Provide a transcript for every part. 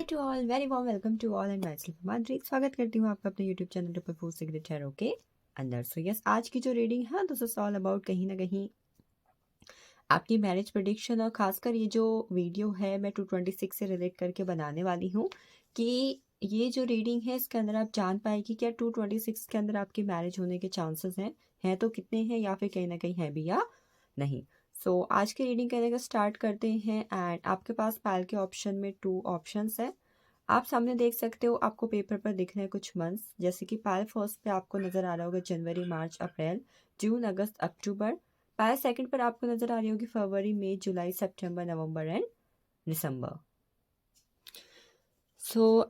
To all very warm welcome to all and myself Madhuri. स्वागत करती हूँ आपका अपने YouTube channel triple four secret tarot के अंदर। सो यस, आज की जो रीडिंग है दिस इज ऑल अबाउट कहीं ना कहीं आपकी मैरिज प्रेडिक्शन, और खासकर ये जो वीडियो है मैं 226 से रिलेट करके बनाने वाली हूँ कि ये जो रीडिंग है इसके अंदर आप जान पाएगी क्या 226 के अंदर आपकी मैरिज होने के चांसेस हैं तो कितने हैं, या फिर कहीं ना कहीं है भी या नहीं। सो आज की रीडिंग करने का स्टार्ट करते हैं। एंड आपके पास पैल के ऑप्शन में 2 ऑप्शंस है। आप सामने देख सकते हो, आपको पेपर पर दिख रहे हैं कुछ मंथ्स, जैसे कि पायल फर्स्ट पे आपको नजर आ रहा होगा जनवरी, मार्च, अप्रैल, जून, अगस्त, अक्टूबर। पायल सेकंड पर आपको नजर आ रही होगी फरवरी, मई, जुलाई, सितंबर, नवंबर एंड दिसंबर।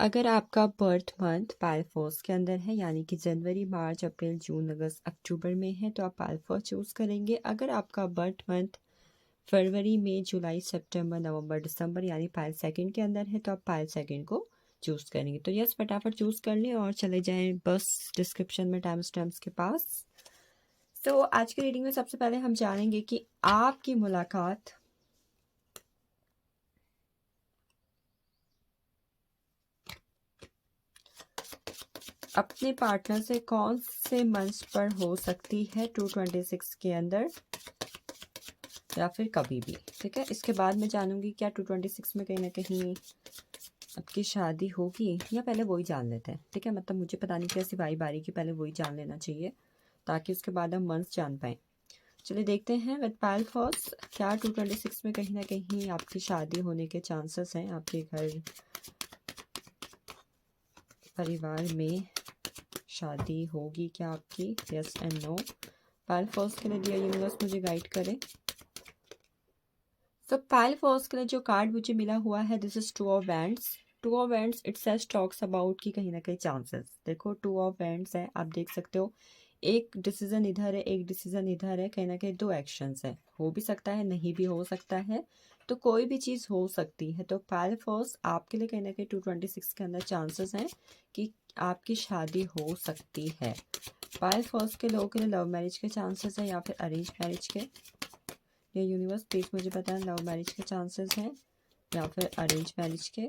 अगर आपका बर्थ मंथ पायल फर्स्ट के अंदर है, यानी कि जनवरी, मार्च, अप्रैल, जून, अगस्त, अक्टूबर में है, तो आप पायल फर्स्ट चूज करेंगे। अगर आपका बर्थ मंथ फरवरी, मई, जुलाई, सितंबर, नवंबर, दिसंबर यानी पायल सेकंड के अंदर है, तो आप पायल सेकंड को चूज करेंगे। तो यस, फटाफट चूज कर लें और चले जाएं बस डिस्क्रिप्शन में टाइम स्टैम्प्स के पास। आज की रीडिंग में सबसे पहले हम जानेंगे कि आपकी मुलाकात अपने पार्टनर से कौन से मंच पर हो सकती है 226 के अंदर, या फिर कभी भी। ठीक है, इसके बाद मैं जानूंगी क्या 226 में कहीं ना कहीं आपकी शादी होगी, या पहले वही जान लेते हैं। ठीक है, मतलब मुझे पता नहीं कैसी बारी बारी की, पहले वही जान लेना चाहिए ताकि उसके बाद हम मंथ्स जान पाए। चलिए देखते हैं विद पायल फर्स्ट, क्या 226 में कहीं ना कहीं आपकी शादी होने के चांसेस हैं, आपके घर परिवार में शादी होगी क्या आपकी, yes and no. Payal first के लिए दिया यूनिवर्स मुझे गाइड करे। पायल फर्स्ट के लिए जो कार्ड मुझे मिला हुआ है this is 2 of wands. 2 of wands it says talks about कि कहीं ना कहीं चांसेस, देखो 2 ऑफ वैंड्स है, आप देख सकते हो एक डिसीजन इधर है, एक डिसीजन इधर है, कहीं ना कहीं 2 एक्शंस है, हो भी सकता है नहीं भी हो सकता है, तो कोई भी चीज़ हो सकती है। तो पायल फर्स्ट आपके लिए कहीं ना कहीं 226 के अंदर चांसेस हैं कि आपकी शादी हो सकती है। पायल फर्स्ट के लोगों के लिए लव मैरिज के चांसेस है या फिर अरेंज मैरिज के, ये यूनिवर्स प्लीज मुझे बताएं लव मैरिज के चांसेस हैं या फिर अरेंज मैरिज के।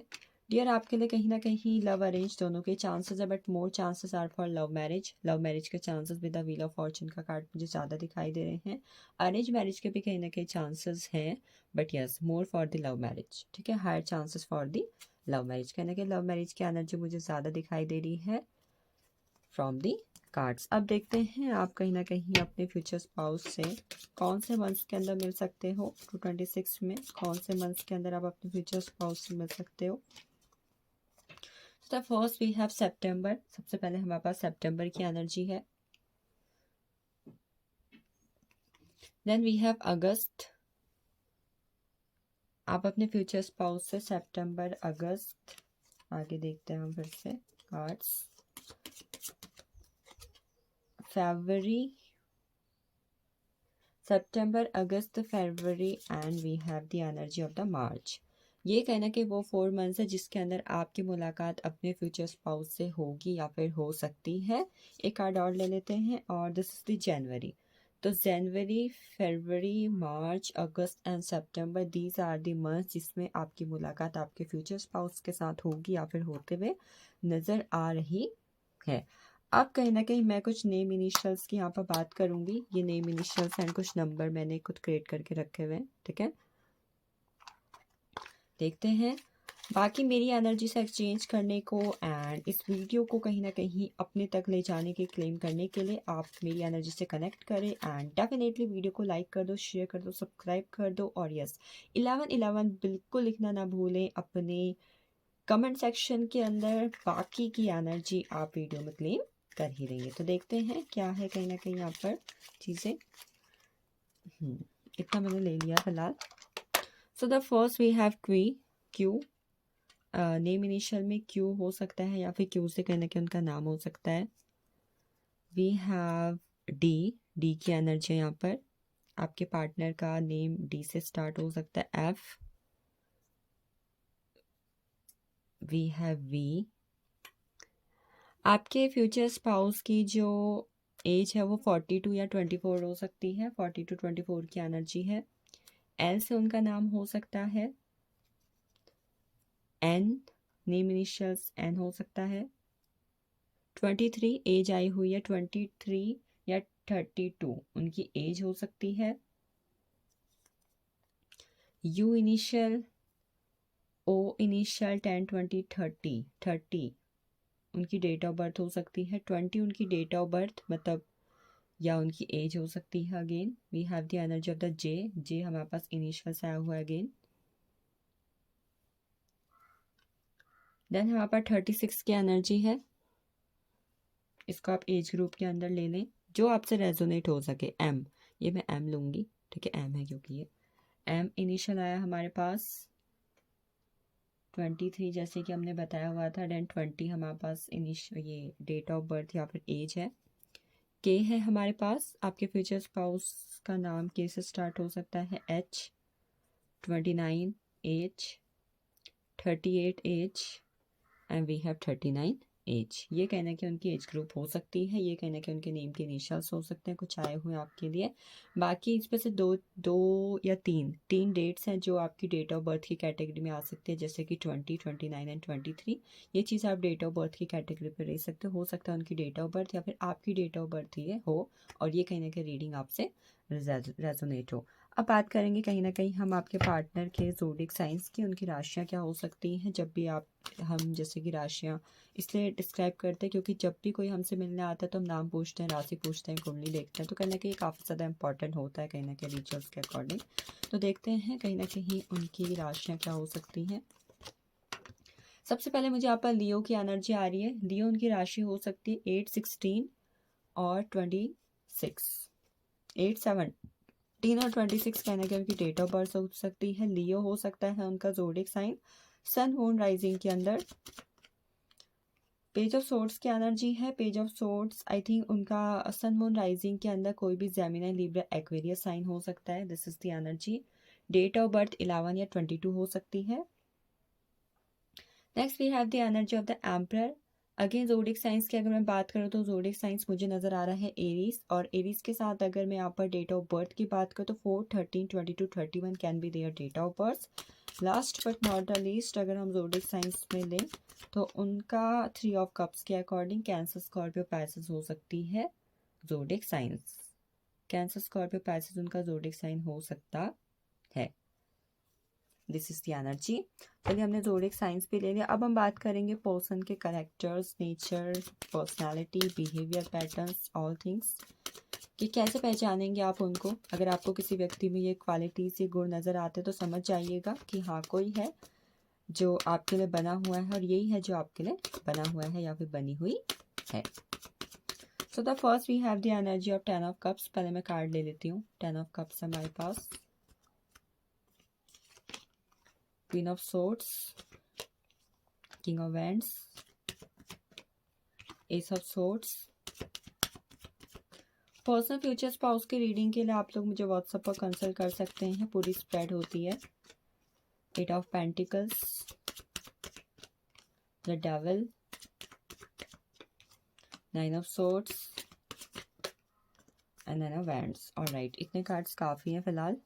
डियर, आपके लिए कहीं ना कहीं लव अरेंज दोनों के चांसेस है, but more chances are for love marriage. Love marriage के chances with the wheel of fortune का कार्ड मुझे ज़्यादा दिखाई दे रहे हैं। अरेंज मैरिज के भी कहीं ना कहीं चांसेस हैं, but yes more for the love marriage. ठीक है, higher chances for the love marriage, कहना कि लव मैरिज की एनर्जी मुझे ज़्यादा दिखाई दे रही है फ्रॉम दी कार्ड्स। अब देखते हैं आप कहीं ना कहीं अपने फ्यूचर स्पाउस से कौन से मंथ्स के अंदर मिल सकते हो 226 में, कौन से मंथ्स के अंदर आप अपने फ्यूचर स्पाउस से मिल सकते हो। फर्स्ट वी हैव सितंबर, सबसे पहले हमारे पास सितंबर की एनर्जी है। देन वी हैव अगस्त, आप अपने फ्यूचर स्पाउस से सितंबर, अगस्त, आगे देखते हैं हम फिर से कार्ड्स। फरवरी, सितंबर, अगस्त, फरवरी and we have the energy of the March. ये कहना कि वो 4 मंथ्स है जिसके अंदर आपकी मुलाकात अपने फ्यूचर स्पाउस से होगी या फिर हो सकती है। एक कार्ड और ले लेते हैं और दिस इज द जनवरी। तो जनवरी, फरवरी, मार्च, अगस्त एंड सितंबर, दीज आर द मंथ्स जिसमें आपकी मुलाकात आपके फ्यूचर स्पाउस के साथ होगी या फिर होते हुए नज़र आ रही है। अब कहीं ना कहीं मैं कुछ नेम इनिशियल्स की यहाँ पर बात करूंगी। ये नेम इनिशियल्स एंड कुछ नंबर मैंने खुद क्रिएट करके रखे हुए हैं। ठीक है, देखते हैं। बाकी मेरी एनर्जी से एक्सचेंज करने को एंड इस वीडियो को कहीं ना कहीं अपने तक ले जाने के क्लेम करने के लिए आप मेरी एनर्जी से कनेक्ट करें एंड डेफिनेटली वीडियो को लाइक कर दो, शेयर कर दो, सब्सक्राइब कर दो, और यस 1111 बिल्कुल लिखना ना भूलें अपने कमेंट सेक्शन के अंदर। बाकी की एनर्जी आप वीडियो में क्लेम कर ही रही है। तो देखते हैं क्या है कहीं ना कहीं यहाँ पर चीज़ें। इतना मैंने ले लिया फिलहाल। The first we have Q, name initial में क्यू हो सकता है या फिर क्यू से कहीं ना कहीं उनका नाम हो सकता है। वी हैव डी की एनर्जी यहाँ पर, आपके पार्टनर का नेम डी से स्टार्ट हो सकता है। एफ, वी हैव वी, आपके फ्यूचर स्पाउस की जो एज है वो 42 या 24 हो सकती है, 40 to 24 की एनर्जी है। एल से उनका नाम हो सकता है। एन, नेम इनिशियल्स एन हो सकता है। 23 एज आई हुई है, 23 या 32 उनकी एज हो सकती है। यू इनिशियल, ओ इनिशियल, 10 20 30 30 उनकी डेट ऑफ बर्थ हो सकती है। 20 उनकी डेट ऑफ बर्थ मतलब या उनकी एज हो सकती है। Again we have the energy of the J, J हमारे पास इनिशियल से आया हुआ है अगेन। देन हमारे पास 36 की एनर्जी है, इसको आप एज ग्रुप के अंदर ले लें जो आपसे रेजोनेट हो सके। एम, ये मैं एम लूँगी, ठीक है, एम है क्योंकि ये एम इनिशियल आया हमारे पास 23 जैसे कि हमने बताया हुआ था। देन 20 हमारे पास इनिशियल ये डेट ऑफ बर्थ या फिर एज है। के है हमारे पास, आपके फ्यूचर स्पाउस का नाम के से स्टार्ट हो सकता है। H, 29 age, 38 age and we have 39 age. ये कहना कि उनकी एज ग्रुप हो सकती है, ये कहना कि उनके नेम के इनिशियल्स हो सकते हैं कुछ आए हुए आपके लिए। बाकी इसमें से दो या तीन डेट्स हैं जो आपकी डेट ऑफ बर्थ की कैटेगरी में आ सकती है, जैसे कि 20, 29 एंड 23। ये चीज़ आप डेट ऑफ बर्थ की कैटेगरी पर रह सकते हो सकता है उनकी डेट ऑफ बर्थ या फिर आपकी डेट ऑफ बर्थ ये हो और ये कहीं ना कहीं रीडिंग आपसे रेजोनेट हो। अब बात करेंगे कहीं ना कहीं हम आपके पार्टनर के ज़ोडिक साइंस की, उनकी राशियाँ क्या हो सकती हैं। जब भी आप हम जैसे कि राशियाँ इसलिए डिस्क्राइब करते हैं क्योंकि जब भी कोई हमसे मिलने आता है तो हम नाम पूछते हैं, राशि पूछते हैं, कुंडली देखते हैं, तो कहीं ना कहीं काफ़ी ज़्यादा इंपॉर्टेंट होता है कहीं ना कहीं रिचुअल्स के अकॉर्डिंग। तो देखते हैं कहीं ना कहीं उनकी राशियाँ क्या हो सकती हैं। सबसे पहले मुझे यहाँ पर लियो की एनर्जी आ रही है। लियो उनकी राशि हो सकती है 8, 16 और 26। 8, 17 और 26 कहने के उनकी डेट ऑफ बर्थ हो सकती है। लियो हो सकता है उनका zodiac sign sun moon rising के अंदर। पेज ऑफ सोर्ड्स की एनर्जी है। Page of swords I think उनका सन मून राइजिंग के अंदर कोई भी जेमिनी, लिब्रा, एक्वेरियस साइन हो सकता है। This is the energy. Date of birth 11 या 22 हो सकती है। Next we have the energy of the emperor. Again zodiac signs की अगर मैं बात करूँ तो जोडिक साइंस मुझे नज़र आ रहा है एरीज, और एरीज के साथ अगर मैं यहाँ पर डेट ऑफ बर्थ की बात करूँ तो 4, 13, 22, 31 can be their date of birth. Last but not the least अगर हम जोडिक साइंस में लें तो उनका 3 ऑफ कप्स के अकॉर्डिंग कैंसर, स्कॉर्पियो, पैसेज हो सकती है zodiac signs. Cancer, Scorpio, Pisces उनका जोडिक साइन हो सकता है। This is the energy. चलिए हमने जोडिक साइंस भी ले लिया। अब हम बात करेंगे पर्सन के characters, nature, personality, behaviour patterns, all things कि कैसे पहचानेंगे आप उनको। अगर आपको किसी व्यक्ति में ये क्वालिटीज, ये गुण नज़र आते तो समझ जाइएगा कि हाँ कोई है जो आपके लिए बना हुआ है और यही है जो आपके लिए बना हुआ है या फिर बनी हुई है। So the first we have the energy of 10 of cups. पहले मैं कार्ड ले लेती हूँ। 10 ऑफ कप्स हमारे पास, Queen of Swords, King of Wands, Ace of Swords। Personal future spouse की रीडिंग के लिए आप लोग मुझे व्हाट्सएप पर कंसल्ट कर सकते हैं, पूरी स्प्रेड होती है। 8 of pentacles, the devil, 9 of swords and 9 of wands. Alright, इतने कार्ड्स काफ़ी हैं फिलहाल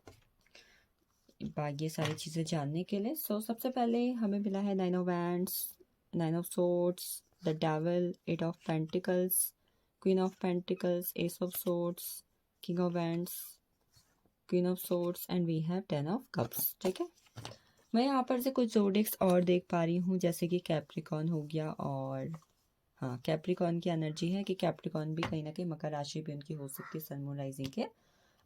ये सारी चीज़ें जानने के लिए। सो सबसे पहले हमें मिला है 9 of wands, 9 of swords, the devil, 8 of pentacles, queen of pentacles, ace of swords, king of wands, queen of swords and we have 10 of cups. ठीक है, मैं यहाँ पर से कुछ जोडिक्स और देख पा रही हूँ जैसे कि कैप्रिकॉन हो गया, और हाँ कैप्रिकॉन की एनर्जी है कि कैप्रिकॉन भी कहीं ना कहीं मकर राशि भी उनकी हो सकती है सन मून राइजिंग के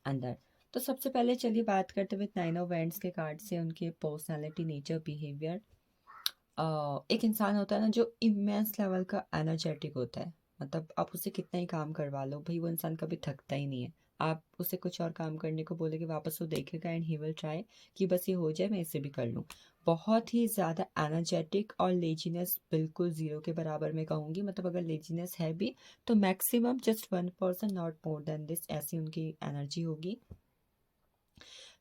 अंदर। तो सबसे पहले चलिए बात करते हुए 9 ऑफ वैंड्स के कार्ड से उनके पर्सनालिटी, नेचर, बिहेवियर। एक इंसान होता है ना जो इमेंस लेवल का एनर्जेटिक होता है, मतलब आप उससे कितना ही काम करवा लो भाई वो इंसान कभी थकता ही नहीं है। आप उसे कुछ और काम करने को बोलेगे वापस वो देखेगा एंड ही विल ट्राई कि बस ये हो जाए मैं इसे भी कर लूँ। बहुत ही ज़्यादा एनर्जेटिक, और लेजीनेस बिल्कुल ज़ीरो के बराबर में कहूँगी। मतलब अगर लेजीनेस है भी तो maximum just 1%, not more than this, ऐसी उनकी एनर्जी होगी।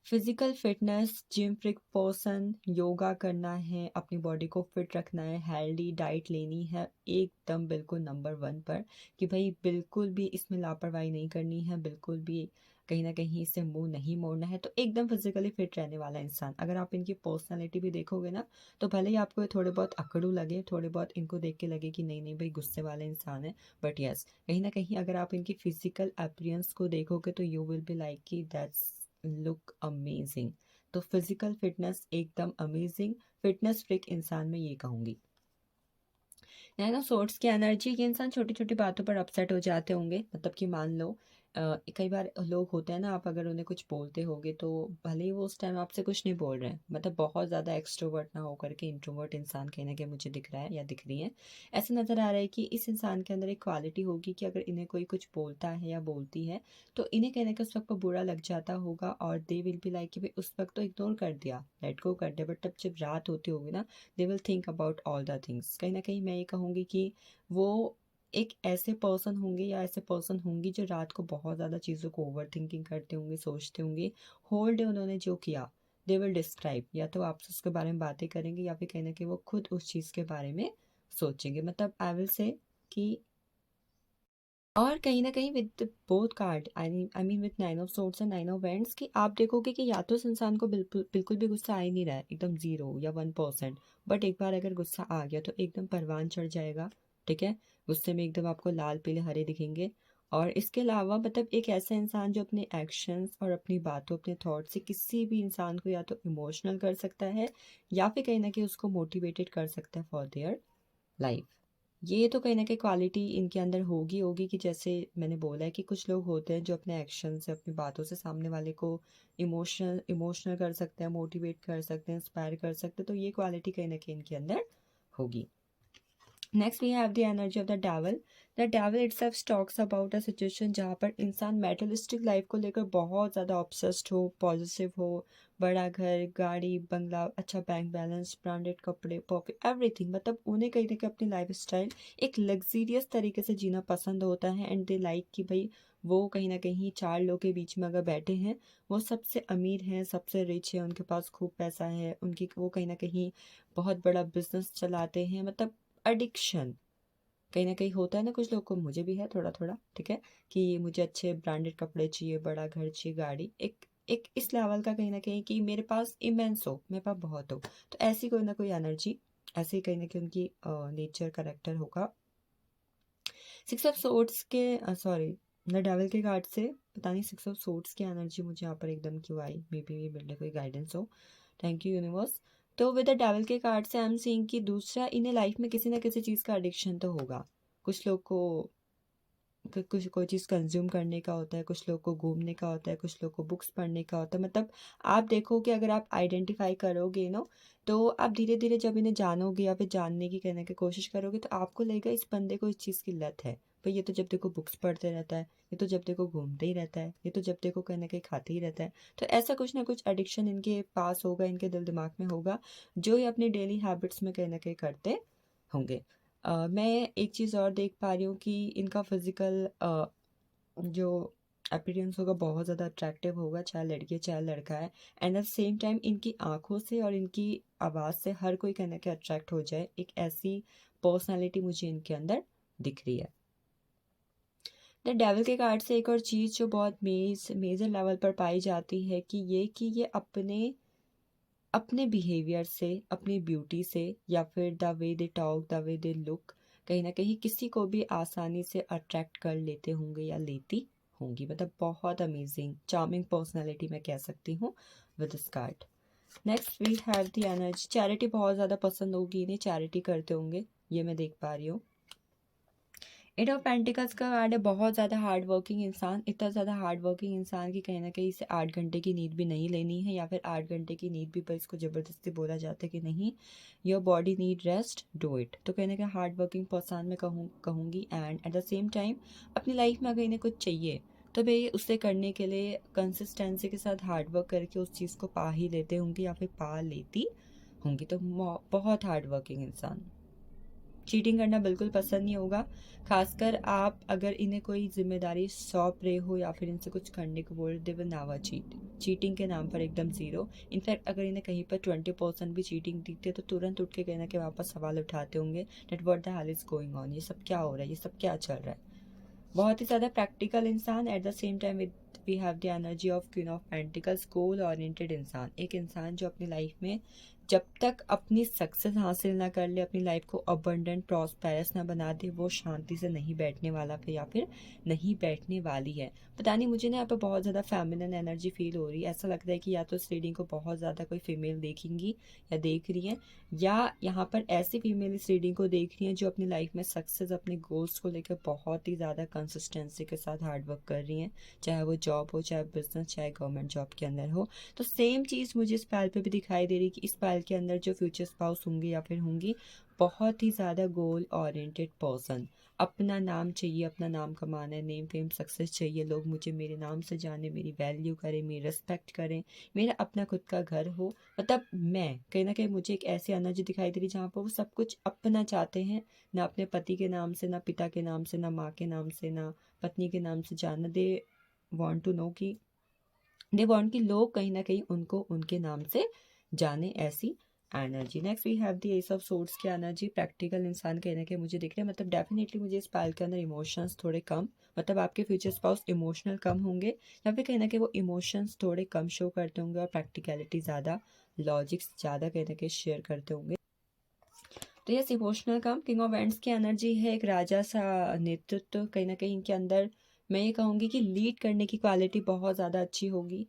Physical fitness, gym freak person, yoga करना है, अपनी बॉडी को फिट रखना है, हेल्दी डाइट लेनी है एकदम बिल्कुल नंबर 1 पर, कि भाई बिल्कुल भी इसमें लापरवाही नहीं करनी है, बिल्कुल भी कहीं ना कहीं इससे मुंह नहीं मोड़ना है, तो एकदम फिजिकली फिट रहने वाला इंसान। अगर आप इनकी पर्सनालिटी भी देखोगे ना, तो भले ही आपको ये थोड़े बहुत अकड़ू लगे, थोड़े बहुत इनको देख के लगे कि नहीं नहीं भाई गुस्से वाले इंसान है, बट यस कहीं ना कहीं अगर आप इनकी फिजिकल अपीयरेंस को देखोगे तो यू विल बी लाइक कि दैट्स लुक अमेजिंग। तो फिजिकल फिटनेस एकदम अमेजिंग, फिटनेस फ्रिक इंसान में ये कहूँगी। नाइन ऑफ सोर्ड्स की एनर्जी, ये इंसान छोटी छोटी बातों पर अपसेट हो जाते होंगे। मतलब कि मान लो कई बार लोग होते हैं ना, आप अगर उन्हें कुछ बोलते होगे तो भले ही वो उस टाइम आपसे कुछ नहीं बोल रहे हैं, मतलब बहुत ज़्यादा एक्सट्रोवर्ट ना होकर के इंट्रोवर्ट इंसान कहीं ना कहीं मुझे दिख रहा है या दिख रही है। ऐसा नज़र आ रहा है कि इस इंसान के अंदर एक क्वालिटी होगी कि अगर इन्हें कोई कुछ बोलता है या बोलती है तो इन्हें कहने का उस वक्त बुरा लग जाता होगा, और दे विल बी लाइक कि भाई उस वक्त तो इग्नोर कर दिया, लेट गो कर दिया, बट तब जब रात होती होगी ना, they will think about all the things. कहीं ना कहीं मैं ये कहूँगी कि वो एक ऐसे पर्सन होंगे या ऐसे पर्सन होंगी जो रात को बहुत ज़्यादा चीज़ों को ओवर थिंकिंग करते होंगे, सोचते होंगे। होल डे उन्होंने जो किया दे विल डिस्क्राइब, या तो आपसे उसके बारे में बातें करेंगे या फिर कहीं ना कहीं वो खुद उस चीज़ के बारे में सोचेंगे। मतलब आई विल से कि, और कहीं ना कहीं with both card I mean with nine of swords and nine of wands, कि आप देखोगे कि या तो इस इंसान को बिल्कुल बिल्कुल भी गुस्सा आ ही नहीं रहा है, एकदम 0 या 1%, बट एक बार अगर गुस्सा आ गया तो एकदम परवान चढ़ जाएगा। ठीक है, गुस्से में एकदम आपको लाल पीले हरे दिखेंगे। और इसके अलावा मतलब एक ऐसा इंसान जो अपने एक्शंस और अपनी बातों, अपने थॉट से किसी भी इंसान को या तो इमोशनल कर सकता है या फिर कहीं ना कहीं उसको मोटिवेटेड कर सकता है फॉर देयर लाइफ। ये तो कहीं ना कहीं क्वालिटी इनके अंदर होगी होगी कि जैसे मैंने बोला है कि कुछ लोग होते हैं जो अपने एक्शन से, अपनी बातों से सामने वाले को इमोशनल इमोशनल कर सकते हैं, मोटिवेट कर सकते हैं, इंस्पायर कर सकते हैं, तो ये क्वालिटी कहीं ना कहीं इनके अंदर होगी। Next we have the energy of the devil. The devil itself talks about a situation जहाँ पर इंसान मेटलिस्टिक लाइफ को लेकर बहुत ज़्यादा ऑब्सेस्ड हो, पॉजिटिव हो, बड़ा घर, गाड़ी, बंगला, अच्छा बैंक बैलेंस, ब्रांडेड कपड़े, परफ्यूम, एवरीथिंग। मतलब उन्हें कहीं ना कहीं अपनी लाइफ स्टाइल एक लग्जीरियस तरीके से जीना पसंद होता है, एंड दे लाइक कि भाई वो कहीं ना कहीं चार लोग के बीच में अगर बैठे हैं, वो सबसे अमीर हैं, सबसे रिच है, उनके पास खूब पैसा है, उनकी वो कहीं ना कहीं बहुत बड़ा बिजनेस चलाते हैं। मतलब एडिक्शन कहीं ना कहीं होता है ना कुछ लोग को, मुझे भी है थोड़ा थोड़ा, ठीक है, कि मुझे अच्छे ब्रांडेड कपड़े चाहिए, बड़ा घर चाहिए, गाड़ी, एक एक इस लेवल का कहीं ना कहीं कि मेरे पास इमेंस हो, मेरे पास बहुत हो। तो ऐसी कोई ना कोई एनर्जी, ऐसे ही कहीं ना कहीं उनकी नेचर करेक्टर होगा। सिक्स ऑफ सोर्ड्स के सॉरी, द डेविल के कार्ड से पता नहीं सिक्स ऑफ सोर्ड्स की एनर्जी मुझे यहाँ पर एकदम क्यों आई, मे बी मेरे कोई गाइडेंस हो, थैंक यू यूनिवर्स। तो विद द डेविल के कार्ड से आई एम सीइंग कि दूसरा, इन्हें लाइफ में किसी ना किसी चीज़ का एडिक्शन तो होगा। कुछ लोग को कुछ कोई चीज़ कंज्यूम करने का होता है, कुछ लोग को घूमने का होता है, कुछ लोग को बुक्स पढ़ने का होता है। मतलब आप देखो कि अगर आप आइडेंटिफाई करोगे नो, तो आप धीरे धीरे जब इन्हें जानोगे या फिर जानने की कहने की कोशिश करोगे तो आपको लगेगा इस बंदे को इस चीज़ की लत है। भाई ये तो जब देखो बुक्स पढ़ते रहता है, ये तो जब देखो घूमते ही रहता है, ये तो जब देखो कहीं ना कहीं खाते ही रहता है। तो ऐसा कुछ ना कुछ एडिक्शन इनके पास होगा, इनके दिल दिमाग में होगा, जो ये अपनी डेली हैबिट्स में कहीं ना कहीं करते होंगे। मैं एक चीज़ और देख पा रही हूँ कि इनका फिजिकल जो अपीयरेंस होगा बहुत ज़्यादा अट्रैक्टिव होगा, चाहे लड़की है चाहे लड़का है। एंड एट सेम टाइम इनकी आंखों से और इनकी आवाज़ से हर कोई कहना कि अट्रैक्ट हो जाए, एक ऐसी पर्सनालिटी मुझे इनके अंदर दिख रही है। द डेविल के कार्ड से एक और चीज़ जो बहुत मेजर लेवल पर पाई जाती है कि ये अपने अपने बिहेवियर से, अपनी ब्यूटी से, या फिर the way they talk, the way they look, कहीं ना कहीं किसी को भी आसानी से अट्रैक्ट कर लेते होंगे या लेती होंगी। मतलब बहुत अमेजिंग चार्मिंग पर्सनालिटी मैं कह सकती हूँ with this card. Next we have the energy, charity बहुत ज़्यादा पसंद होगी इन्हें, चैरिटी करते होंगे, ये मैं देख पा रही हूँ। एट ऑफ पेंटिकल्स का कार्ड है, बहुत ज़्यादा हार्ड वर्किंग इंसान, इतना ज़्यादा हार्ड वर्किंग इंसान की कहीं ना कहीं इसे 8 घंटे की नींद भी नहीं लेनी है, या फिर 8 घंटे की नींद भी पर इसको ज़बरदस्ती बोला जाता है कि नहीं, your body need rest, do it. तो कहीं ना कहीं हार्ड वर्किंग पर्सन मैं कहूँगी। And at the same time अपनी लाइफ में अगर इन्हें कुछ चाहिए तो भाई उसे करने के लिए कंसिस्टेंसी के साथ हार्ड वर्क करके उस चीज़ को पा ही लेते होंगे या फिर पा लेती होंगी। तो बहुत हार्ड वर्किंग इंसान, चीटिंग करना बिल्कुल पसंद नहीं होगा। खासकर आप अगर इन्हें कोई जिम्मेदारी सौंप रहे हो या फिर इनसे कुछ करने को बोल रहे, they will never cheat, cheating के नाम पर एकदम 0। इनफैक्ट अगर इन्हें कहीं पर 20% भी चीटिंग दिखती है तो तुरंत उठ के कहना कि वापस सवाल उठाते होंगे, that what the hell is going on, ये सब क्या हो रहा है, ये सब क्या चल रहा है। बहुत ही ज़्यादा प्रैक्टिकल इंसान, at the same time with we have the energy of queen of pentacles, goal oriented इंसान। एक इंसान जो अपनी लाइफ में जब तक अपनी सक्सेस हासिल ना कर ले, अपनी लाइफ को अबंडेंट प्रॉस्पेरस ना बना दे, वो शांति से नहीं बैठने वाला फिर या फिर नहीं बैठने वाली है। पता नहीं, मुझे ना यहाँ पे बहुत ज़्यादा फेमिनिन एनर्जी फील हो रही है। ऐसा लगता है कि या तो इस रीडिंग को बहुत ज़्यादा कोई फीमेल देखेंगी या देख रही है, या यहाँ पर ऐसी फीमेल इस रीडिंग को देख रही हैं जो अपनी लाइफ में सक्सेस, अपने गोल्स को लेकर बहुत ही ज़्यादा कंसिस्टेंसी के साथ हार्डवर्क कर रही हैं, चाहे वो जॉब हो, चाहे बिजनेस, चाहे गवर्नमेंट जॉब के अंदर हो। तो सेम चीज़ मुझे इस पैल पे भी दिखाई दे रही है कि इस पैल के अंदर जो फ्यूचर स्पाउस होंगे या फिर होंगी, बहुत ही ज़्यादा गोल ओरिएंटेड पर्सन। अपना नाम चाहिए, अपना नाम कमाना है, नेम फेम सक्सेस चाहिए, लोग मुझे मेरे नाम से जाने, मेरी वैल्यू करें, मेरी रिस्पेक्ट करें, मेरा अपना खुद का घर हो। मतलब मैं कहीं ना कहीं मुझे एक ऐसी एनर्जी दिखाई दे रही जहाँ पर वो सब कुछ अपना चाहते हैं, ना अपने पति के नाम से, ना पिता के नाम से, ना माँ के नाम से, ना पत्नी के नाम से जाना। दे वॉन्ट टू नो कि दे वॉन्ट कि लोग कहीं ना कहीं उनको उनके नाम से जाने, ऐसी energy. Next we have the ace of swords की एनर्जी। प्रैक्टिकल इंसान कहने के मुझे दिख रहे हैं, मतलब डेफिनेटली मुझे इस पाल के अंदर इमोशंस थोड़े कम, मतलब आपके फ्यूचर स्पाउस इमोशनल कम होंगे, या फिर कहीं ना कहीं वो इमोशंस थोड़े कम शो करते होंगे और प्रैक्टिकलिटी ज़्यादा, लॉजिक्स ज़्यादा कहीं ना कहीं शेयर करते होंगे। तो yes, emotional come. King of ends की एनर्जी है, एक राजा सा नेतृत्व कहीं ना कहीं इनके अंदर। मैं ये कहूँगी कि लीड करने की क्वालिटी बहुत ज़्यादा अच्छी होगी,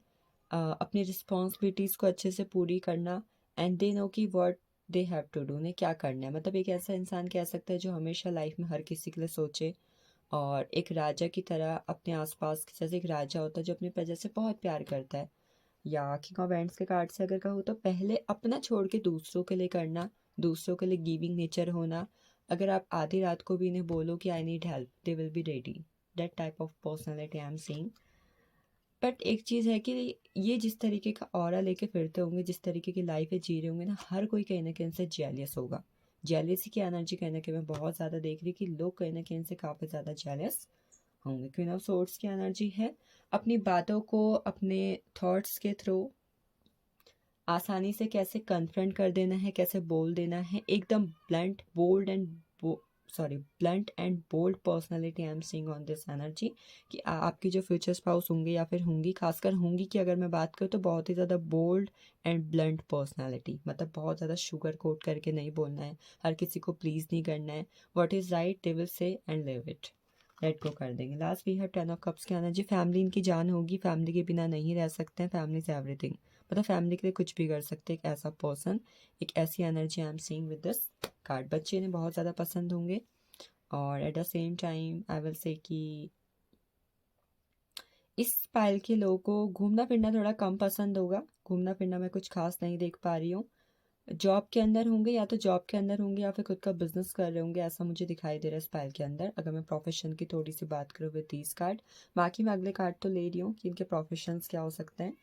अपनी रिस्पॉन्सिबिलिटीज़ को अच्छे से पूरी करना, एंड दे नो कि what they have to do, उन्हें क्या करना है। मतलब एक ऐसा इंसान कह सकता है जो हमेशा लाइफ में हर किसी के लिए सोचे और एक राजा की तरह अपने आसपास, जैसे एक राजा होता है जो अपनी प्रजा से बहुत प्यार करता है। या किंग ऑफ एंड्स के कार्ड से अगर कहूँ तो पहले अपना छोड़ के दूसरों के लिए करना, दूसरों के लिए गिविंग नेचर होना। अगर आप आधी रात को भी इन्हें बोलो कि I need help, they will be ready. That type of personality I am seeing. But एक चीज़ है कि ये जिस तरीके का ऑरा लेके फिरते होंगे, जिस तरीके की लाइफ है जी रहे होंगे ना, हर कोई कहीं ना कहीं इनसे जेलियस होगा। जेलियसी की एनर्जी कहीं ना कहीं मैं बहुत ज़्यादा देख रही कि लोग कहीं ना कहीं इनसे काफ़ी ज़्यादा जेलियस होंगे। क्वीन ऑफ सोर्ड्स की एनर्जी है, अपनी बातों को अपने थॉट्स के थ्रू आसानी से कैसे कन्फ्रंट कर देना है, कैसे बोल देना है, एकदम blunt bold and blunt and bold personality I am seeing on this energy. कि आपकी जो फ्यूचर स्पाउस होंगे या फिर होंगी, खासकर होंगी की अगर मैं बात करूँ तो बहुत ही ज़्यादा बोल्ड एंड ब्लंट पर्सनालिटी, मतलब बहुत ज़्यादा शुगर कोट करके नहीं बोलना है, हर किसी को प्लीज़ नहीं करना है, what is right they will say and leave it, let go कर देंगे। Last we have 10 of cups की एनर्जी। फैमिली इनकी जान होगी, फैमिली के बिना नहीं रह सकते हैं, फैमिली इज एवरीथिंग, मतलब फैमिली के लिए कुछ भी कर सकते हैं, एक ऐसा पर्सन, एक ऐसी energy I am seeing with this card. बच्चे इन्हें बहुत ज़्यादा पसंद होंगे और eight the same time I will say कि इस पायल के लोगों को घूमना फिरना थोड़ा कम पसंद होगा। घूमना फिरना मैं कुछ खास नहीं देख पा रही हूँ। जॉब के अंदर होंगे, या तो जॉब के अंदर होंगे या फिर खुद का बिजनेस कर रहे होंगे, ऐसा मुझे दिखाई दे रहा है इस पायल के अंदर। अगर मैं प्रोफेशन की थोड़ी सी बात करूँ विद दीज कार्ड, बाकी मैं अगले कार्ड तो ले रही हूँ कि इनके प्रोफेशंस क्या हो सकते हैं।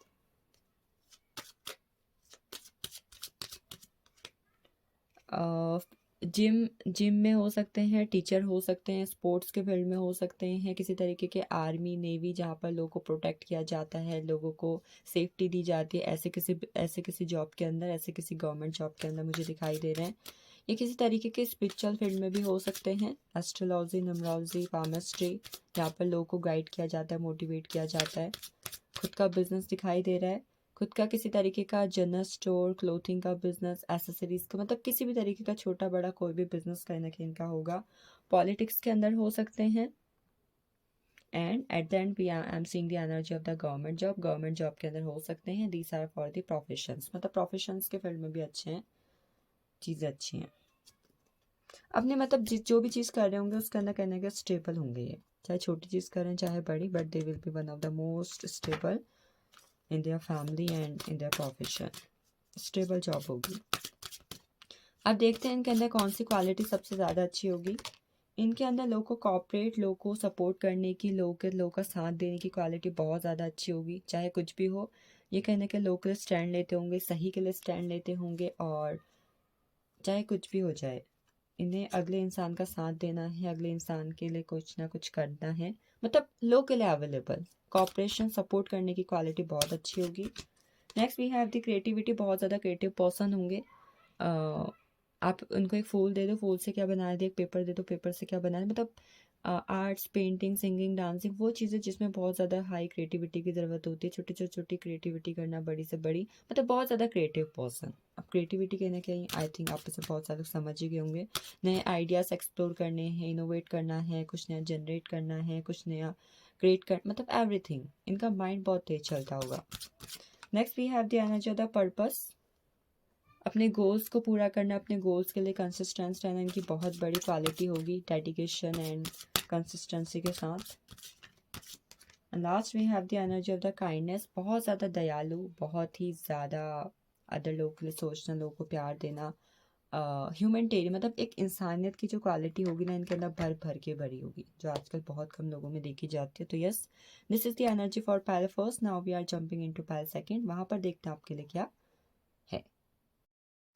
जिम में हो सकते हैं, टीचर हो सकते हैं, स्पोर्ट्स के फील्ड में हो सकते हैं, किसी तरीके के आर्मी नेवी जहाँ पर लोगों को प्रोटेक्ट किया जाता है, लोगों को सेफ्टी दी जाती है, ऐसे किसी जॉब के अंदर, ऐसे किसी गवर्नमेंट जॉब के अंदर मुझे दिखाई दे रहे हैं। ये किसी तरीके के स्पिरिचुअल फील्ड में भी हो सकते हैं, एस्ट्रोलॉजी, न्यूमरोलॉजी, पामिस्ट्री, जहाँ पर लोगों को गाइड किया जाता है, मोटिवेट किया जाता है। खुद का बिजनेस दिखाई दे रहा है, खुद का किसी तरीके का जनरल स्टोर, क्लोथिंग का बिजनेस, एसेसरीज का, मतलब किसी भी तरीके का छोटा बड़ा कोई भी बिजनेस कहीं ना कहीं इनका होगा। पॉलिटिक्स के अंदर हो सकते हैं, and at the end we I am seeing the energy of the government job के अंदर हो सकते हैं। These are for the professions, मतलब प्रोफेशंस के फील्ड में भी अच्छे हैं, चीज़ें अच्छी हैं। अपने मतलब जो भी चीज़ कर रहे होंगे उसके अंदर कहने के स्टेबल होंगे ये, चाहे छोटी चीज़ करें चाहे बड़ी, but they will be one of the most stable in their family and in their profession, stable job होगी। अब देखते हैं इनके अंदर कौन सी क्वालिटी सबसे ज़्यादा अच्छी होगी। इनके अंदर लोगों को कॉपरेट, लोगों को सपोर्ट करने की, लोगों का साथ देने की क्वालिटी बहुत ज़्यादा अच्छी होगी। चाहे कुछ भी हो, ये कहने के लोग के लिए स्टैंड लेते होंगे, सही के लिए स्टैंड लेते होंगे, और चाहे कुछ भी हो जाए इन्हें अगले इंसान का साथ देना है, अगले इंसान के लिए कुछ ना कुछ करना है, मतलब लोग के लिए अवेलेबल, कॉपरेशन, सपोर्ट करने की क्वालिटी बहुत अच्छी होगी। Next we have the creativity, बहुत ज़्यादा क्रिएटिव पर्सन होंगे। आप उनको एक फूल दे दो, फूल से क्या बना दे, एक पेपर दे दो, पेपर से क्या बना दे, मतलब आर्ट्स, पेंटिंग, सिंगिंग, डांसिंग, वो चीज़ें जिसमें बहुत ज़्यादा हाई क्रिएटिविटी की ज़रूरत होती है, छोटी से छोटी क्रिएटिविटी करना, बड़ी से बड़ी, मतलब बहुत ज़्यादा क्रिएटिव पर्सन। अब क्रिएटिविटी कहीं ना कहीं आई थिंक आप इसे बहुत सारे समझ ही गए होंगे। नए आइडियाज़ एक्सप्लोर करने हैं, इनोवेट करना है, कुछ नया जनरेट करना है, कुछ नया क्रिएट कर, मतलब एवरीथिंग। इनका माइंड बहुत तेज चलता होगा। Next we have the energy of the purpose. अपने गोल्स को पूरा करना, अपने गोल्स के लिए कंसिस्टेंस रहना इनकी बहुत बड़ी क्वालिटी होगी, डेडिकेशन एंड कंसिस्टेंसी के साथ। Last we have the energy of the kindness. बहुत ज़्यादा दयालु, बहुत ही ज़्यादा अदर लोगों के लिए सोचना, लोगों को प्यार देना, ह्यूमैनिटेरियन, मतलब एक इंसानियत की जो क्वालिटी होगी ना, इनके अंदर भर भर के भरी होगी, जो आजकल बहुत कम लोगों में देखी जाती है। तो yes, this is the energy for Payal first. Now we are jumping into Payal second. वहाँ पर देखते हैं आपके लिए क्या है।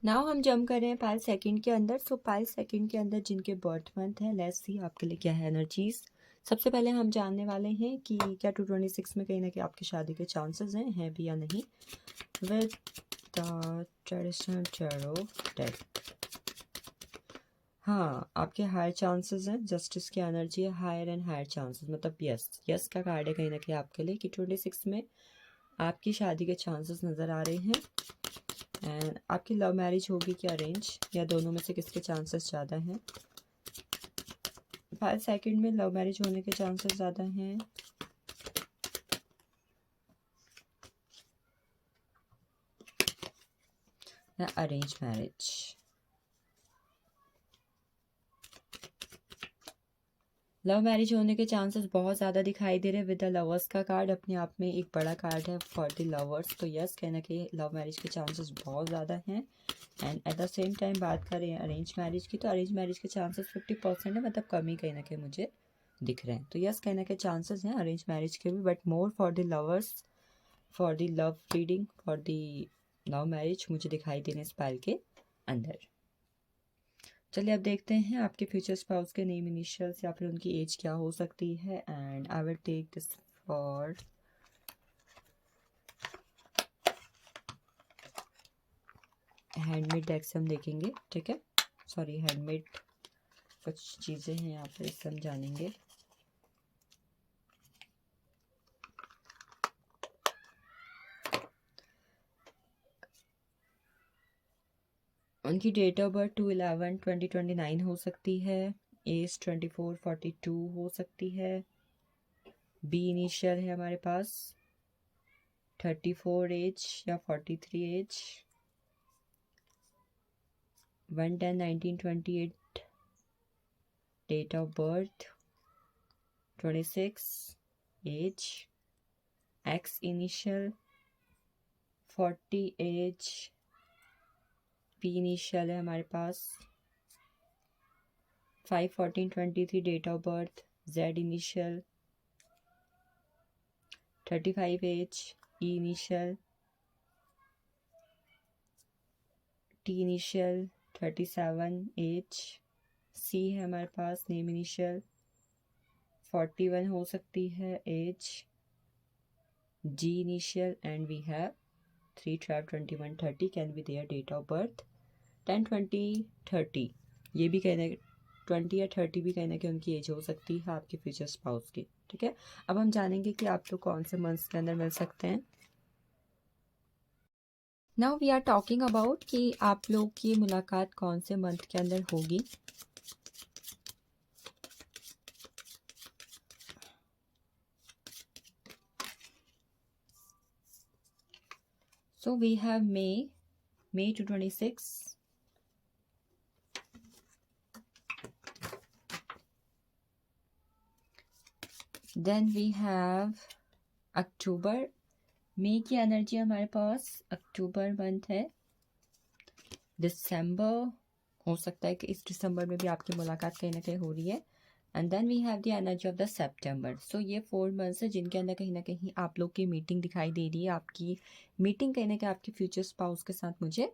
नाउ हम जंप कर रहे हैं पायल सेकंड के अंदर। सो पायल सेकंड के अंदर जिनके बर्थ मंथ है, लेट्स सी आपके लिए क्या है एनर्जीज। सबसे पहले हम जानने वाले हैं कि क्या 226 में कहीं ना कहीं आपकी शादी के चांसेस हैं भी या नहीं। With the traditional tarot deck, हाँ आपके हायर चांसेस हैं। जस्टिस की एनर्जी है, हायर एंड हायर चांसेस, मतलब यस, यस का कार्ड है कहीं ना कहीं आपके लिए कि 26 में आपकी शादी के चांसेस नज़र आ रहे हैं। एंड आपकी लव मैरिज होगी कि अरेंज, या दोनों में से किसके चांसेस ज़्यादा हैं। 5 सेकंड में लव मैरिज होने के चांसेस ज़्यादा हैं, या अरेंज मैरिज। लव मैरिज होने के चांसेस बहुत ज़्यादा दिखाई दे रहे हैं। विद द लवर्स का कार्ड अपने आप में एक बड़ा कार्ड है फॉर द लवर्स। तो यस, कहना कि लव मैरिज के चांसेस बहुत ज़्यादा हैं। And at the same time बात करें अरेंज मैरिज की, तो अरेंज मैरिज के चांसेस 50% है, मतलब कमी कहीं ना कहीं मुझे दिख रहे हैं। तो यस, कहना के चांसेस हैं अरेंज मैरिज के भी, but more for the lovers, for the love reading, for the love marriage मुझे दिखाई देने इस पायल के अंदर। चलिए अब देखते हैं आपके फ्यूचर स्पाउस के नेम, इनिशियल्स या फिर उनकी एज क्या हो सकती है। And I will take this for handmade deck से हम देखेंगे, ठीक है। सॉरी, हैंडमेड कुछ चीज़ें हैं यहाँ पर, इससे हम जानेंगे। उनकी डेट ऑफ बर्थ 2/11/2029 हो सकती है। एज 24-42 हो सकती है। बी इनिशियल है हमारे पास। 34 एज या 43 age. 1/10/1928 date of birth. 26 age. X initial. 40 age. P initial है हमारे पास। 5/14/23 date of birth. Z initial. 35 age. E initial. T initial. 37 age. C है हमारे पास नेम इनिशियल। 41 हो सकती है age. G initial and we have 3, 12, 21, 30 can be their date of birth. 10, 20, 30 ये भी कहने 20 या 30 भी कहने की उनकी एज हो सकती है आपके फ्यूचर स्पाउस की, ठीक है। अब हम जानेंगे कि आप लोग कौन से मंथ्स के अंदर मिल सकते हैं। Now we are talking about कि आप लोग की मुलाकात कौन से मंथ के अंदर होगी। So we have May to 26. Then we have October. मई की एनर्जी हमारे पास अक्टूबर मंथ है। दिसंबर हो सकता है कि इस दिसंबर में भी आपकी मुलाकात कहीं ना कहीं हो रही है। And then we have the energy of the September. So ये 4 मंथ्स है जिनके अंदर कहीं ना कहीं आप लोग की मीटिंग दिखाई दे रही है। आपकी मीटिंग कहीं ना कहीं आपके फ्यूचर स्पाउस के साथ मुझे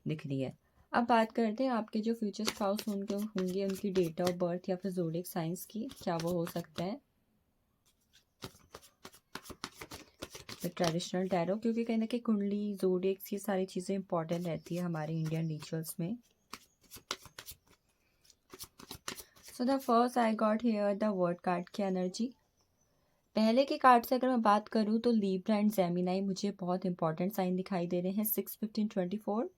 दिख रही है। अब बात करते हैं आपके जो फ्यूचर स्पाउस होंगे उनकी डेट ऑफ बर्थ या फिर ज़ोडिएक साइंस की, क्या वो हो सकता है। ट्रेडिशनल टैरो, क्योंकि कहीं ना कहीं कुंडली, ज़ोडिएक्स, ये सारी चीज़ें इंपॉर्टेंट रहती है हमारे इंडियन रिचुअल्स में। सो the first I got here the word card की एनर्जी। पहले के कार्ड से अगर मैं बात करूँ तो लीब्रा एंड जेमिनाई मुझे बहुत इंपॉर्टेंट साइन दिखाई दे रहे हैं। 6/15/24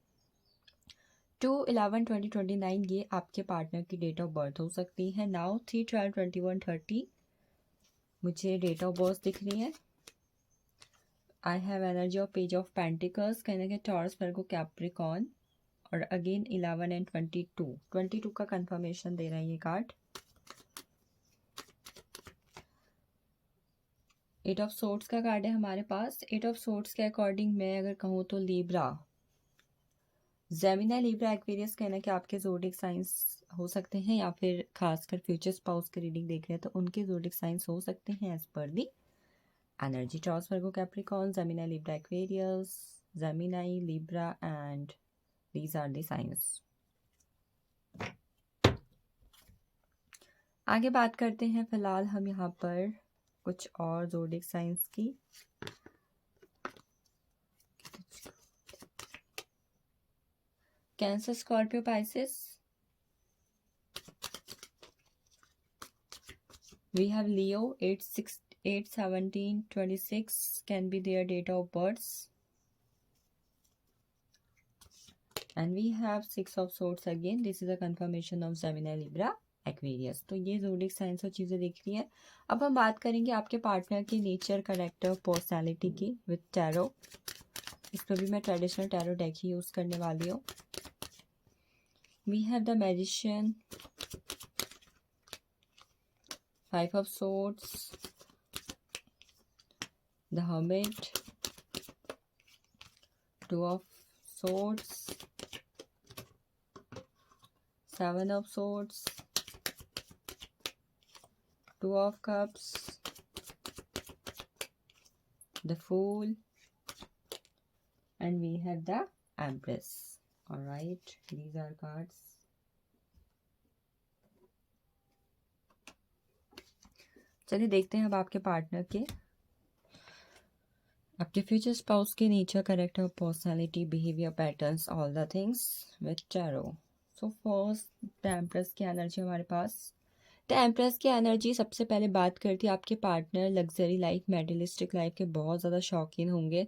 to 11/20/29 ये आपके पार्टनर की डेट ऑफ बर्थ हो सकती है। नाउ 3/12/21/30 मुझे डेट ऑफ बर्थ दिख रही है। I have energy of page of pentacles, कहने के टॉरस, वर्गो, कैप्रिकॉर्न, और अगेन 11 एंड 22 का कंफर्मेशन दे रहा है ये कार्ड। 8 ऑफ सोर्ड्स का कार्ड है हमारे पास। 8 ऑफ सोर्ड्स के अकॉर्डिंग मैं अगर कहूँ तो लीब्रा, जेमिनी, लीब्रा, एक्वेरियस कहना कि आपके ज़ोडिक साइंस हो सकते हैं, या फिर खासकर फ्यूचर स्पाउस की रीडिंग देख रहे हैं तो उनके ज़ोडिक साइंस हो सकते हैं एज पर the energy. Taurus, Virgo, Capricorn, Gemini, Libra, Aquarius, Gemini, Libra, and these are the signs. आगे बात करते हैं फिलहाल हम यहाँ पर कुछ और ज़ोडिक साइंस की। Cancer, Scorpio, Pisces. We have Leo, 8/17/26 can be their date of birth. And we have 6 of swords again. This is a confirmation of Gemini, Libra, Aquarius. तो ये ज़ोडिक साइंस और चीज़ें दिख रही हैं। अब हम बात करेंगे आपके पार्टनर की नेचर, कैरेक्टर, पर्सनालिटी की विद टैरो। इस पर भी मैं ट्रेडिशनल टैरो डेक ही यूज़ करने वाली हूँ। We have the Magician, 5 of Swords, the Hermit, 2 of Swords, 7 of Swords, 2 of Cups, the Fool, and we have the Empress. All right, these are cards. चलिए देखते हैं अब आपके पार्टनर के, आपके फ्यूचर स्पाउस के nature, character, personality, behaviour patterns, all the things with tarot. So first the empress की energy हमारे पास। द एम्प्रेस की एनर्जी सबसे पहले बात करती है आपके पार्टनर लग्जरी लाइफ, मेटलिस्टिक लाइफ के बहुत ज़्यादा शौकीन होंगे।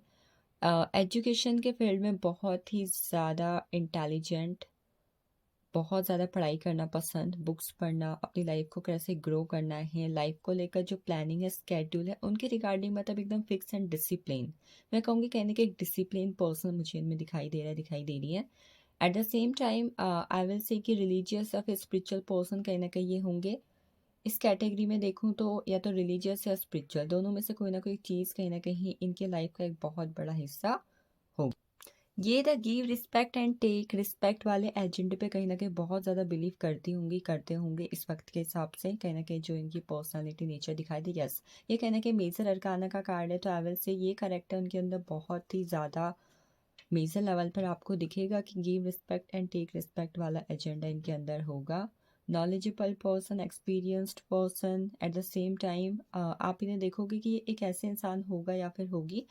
एजुकेशन के फील्ड में बहुत ही ज़्यादा इंटेलिजेंट, बहुत ज़्यादा पढ़ाई करना पसंद, बुक्स पढ़ना, अपनी लाइफ को कैसे ग्रो करना है, लाइफ को लेकर जो प्लानिंग है, स्केड्यूल है, उनके रिगार्डिंग मतलब एकदम फिक्स एंड डिसिप्लिन। मैं कहूँगी कहने के एक डिसिप्लिन पर्सन मुझे इनमें दिखाई दे रही है। Eight the same time I will say कि रिलीजियस या फिर स्पिरिचुअल पर्सन कहीं ना कहीं ये होंगे। इस कैटेगरी में देखूँ तो या तो रिलीजियस या स्पिरिचुअल, दोनों में से कोई ना कोई चीज़ कहीं ना कहीं इनके लाइफ का एक बहुत बड़ा हिस्सा होगा। ये the give respect and take respect वाले एजेंडे पे कहीं ना कहीं बहुत ज़्यादा बिलीव करते होंगे इस वक्त के हिसाब से, कहीं ना कहीं जो इनकी पर्सनालिटी नेचर दिखाई दी। यस, ये कहीं ना कहीं मेजर अरकाना का कार्ड है, तो आई विल से ये करेक्टर उनके अंदर बहुत ही ज़्यादा मेजर लेवल पर आपको दिखेगा कि give respect and take respect वाला एजेंडा इनके अंदर होगा। Knowledgeable person, experienced person, at the same time आप इन्हें देखोगे कि ये एक ऐसे इंसान होगा या फिर होगी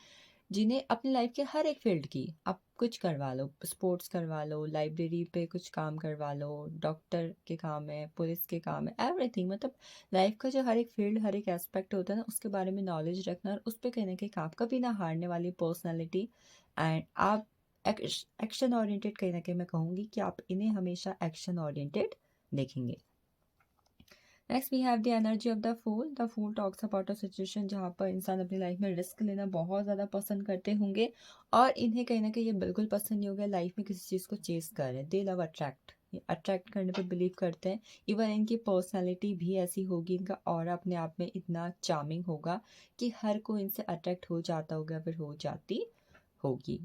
जिन्हें अपनी लाइफ के हर एक फील्ड की आप कुछ करवा लो, स्पोर्ट्स करवा लो, लाइब्रेरी पे कुछ काम करवा लो, डॉक्टर के काम है, पुलिस के काम है, एवरीथिंग, मतलब लाइफ का जो हर एक फील्ड, हर एक एस्पेक्ट होता है ना, उसके बारे में नॉलेज रखना और उस पर कहीं ना कहीं आप कभी ना हारने वाली पर्सनालिटी। एंड आप एक्शन ओरिएंटेड, कहीं ना कहीं मैं कहूँगी कि आप इन्हें हमेशा एक्शन ओरिएंटेड देखेंगे। Next we have the energy of the fool. The fool talks about a situation जहाँ पर इंसान अपनी लाइफ में रिस्क लेना बहुत ज़्यादा पसंद करते होंगे और इन्हें कहीं ना कहीं ये बिल्कुल पसंद नहीं होगा लाइफ में किसी चीज़ को चेस करें। दे लव अट्रैक्ट, ये अट्रैक्ट करने पर बिलीव करते हैं। इवन इनकी पर्सनैलिटी भी ऐसी होगी, इनका ऑरा अपने आप में इतना चार्मिंग होगा कि हर कोई इनसे अट्रैक्ट हो जाता होगा, फिर हो जाती होगी।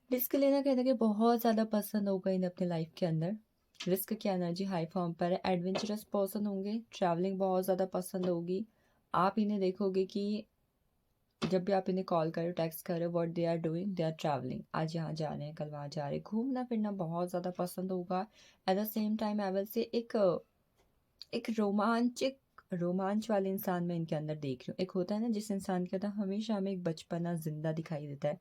रिस्क लेना कहते कि बहुत ज़्यादा पसंद होगा इन्हें अपने लाइफ के अंदर। रिस्क की एनर्जी हाई फॉर्म पर है। एडवेंचरस पर्सन होंगे, ट्रैवलिंग बहुत ज़्यादा पसंद होगी। आप इन्हें देखोगे कि जब भी आप इन्हें कॉल करो, टेक्स्ट करो, what they are doing, they are travelling, आज यहाँ जा रहे हैं, कल वहाँ जा रहे हैं। घूमना फिरना बहुत ज़्यादा पसंद होगा। Eight the same time I will say एक रोमांच वाले इंसान में इनके अंदर देख रही हूँ। एक होता है ना जिस इंसान के अंदर हमेशा हमें एक बचपना जिंदा दिखाई देता है,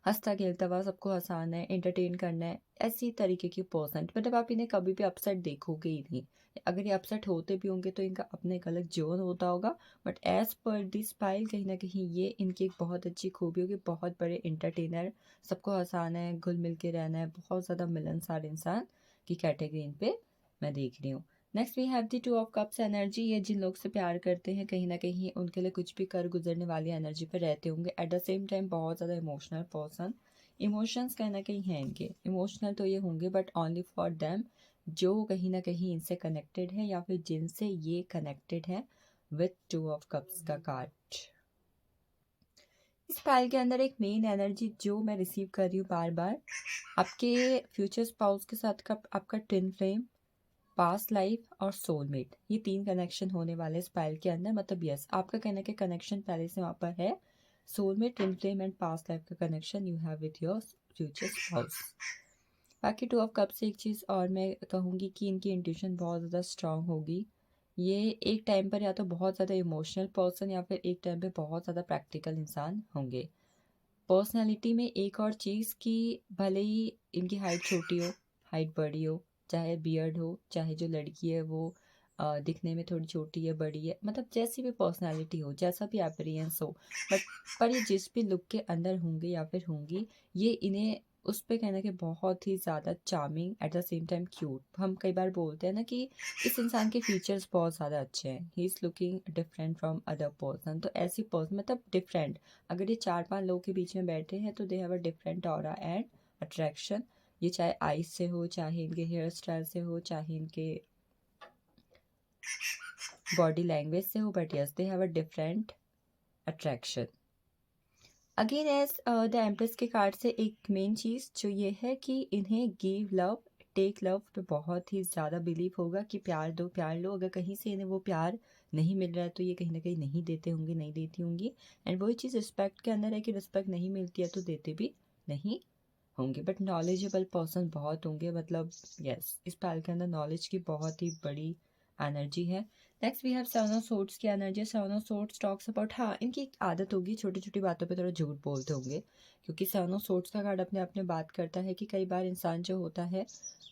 हँसता खेलता हुआ, सबको हँसाना है, एंटरटेन करना है, ऐसी तरीके की पर्सन। मतलब आप इन्हें कभी भी अपसेट देखोगे ही नहीं। अगर ये अपसेट होते भी होंगे तो इनका अपने एक अलग जोन होता होगा। बट एज पर दिस स्पाइल कहीं ना कहीं ये इनकी एक बहुत अच्छी खूबी होगी, बहुत बड़े एंटरटेनर, सबको हँसाना है, घुल मिल के रहना है, बहुत ज़्यादा मिलनसार इंसान की कैटेगरी इन पे मैं देख रही हूँ। Next we have the two of cups energy. ये जिन लोग से प्यार करते हैं कहीं ना कहीं उनके लिए कुछ भी कर गुजरने वाली एनर्जी पर रहते होंगे। एट द सेम टाइम बहुत ज़्यादा इमोशनल पर्सन, इमोशंस कहीं ना कहीं हैं इनके। इमोशनल तो ये होंगे बट ओनली फॉर देम जो कहीं ना कहीं इनसे कनेक्टेड है या फिर जिनसे ये कनेक्टेड है। विथ टू ऑफ कप्स का कार्ड इस फाइल के अंदर एक मेन एनर्जी जो मैं रिसीव कर रही हूँ बार बार, आपके फ्यूचर स्पाउस के साथ का आपका ट्विन फ्लेम, पास्ट लाइफ और सोलमेट, ये 3 कनेक्शन होने वाले स्पाइल के अंदर। मतलब यस, आपका कहना कि कनेक्शन पहले से वहाँ पर है। Soulmate, twin flame and past life का connection you have with your future spouse. बाकी टू ऑफ कप से एक चीज़ और मैं कहूँगी कि इनकी इंट्यूशन बहुत ज़्यादा स्ट्रांग होगी। ये एक टाइम पर या तो बहुत ज़्यादा इमोशनल पर्सन या फिर एक टाइम पे बहुत ज़्यादा प्रैक्टिकल इंसान होंगे। पर्सनालिटी में एक और चीज़ कि भले ही इनकी हाइट छोटी हो, हाइट बड़ी हो, चाहे बियर्ड हो, चाहे जो लड़की है वो दिखने में थोड़ी छोटी है, बड़ी है, मतलब जैसी भी पर्सनालिटी हो, जैसा भी अपीयरेंस हो, बट पर ये जिस भी लुक के अंदर होंगे या फिर होंगी, ये इन्हें उस पे कहना कि बहुत ही ज़्यादा charming, eight the same time cute. हम कई बार बोलते हैं ना कि इस इंसान के फीचर्स बहुत ज़्यादा अच्छे हैं, he is looking different from other person. तो ऐसी पर्सन मतलब डिफरेंट, अगर ये 4-5 लोगों के बीच में बैठे हैं तो दे have a different aura and attraction. ये चाहे आइज से हो, चाहे इनके हेयर स्टाइल से हो, चाहे इनके बॉडी लैंग्वेज से हो, but yes they have a different attraction. Again as the empress के कार्ड से एक मेन चीज़ जो ये है कि इन्हें गिव लव टेक लव पे बहुत ही ज़्यादा बिलीव होगा कि प्यार दो प्यार लो। अगर कहीं से इन्हें वो प्यार नहीं मिल रहा है तो ये कहीं ना कहीं नहीं देते होंगे, नहीं देती होंगी। एंड वही चीज़ रिस्पेक्ट के अंदर है कि रिस्पेक्ट नहीं मिलती है तो देते भी नहीं होंगे। बट नॉलेजेबल पर्सन बहुत होंगे, मतलब यस इस पाल के अंदर नॉलेज की बहुत ही बड़ी एनर्जी है। Next we have seven of swords की energy. Seven of swords talks about, हाँ इनकी एक आदत होगी छोटी छोटी बातों पे थोड़ा झूठ बोलते होंगे, क्योंकि सेवन ऑफ सोर्ड्स का कार्ड अपने आप में बात करता है कि कई बार इंसान जो होता है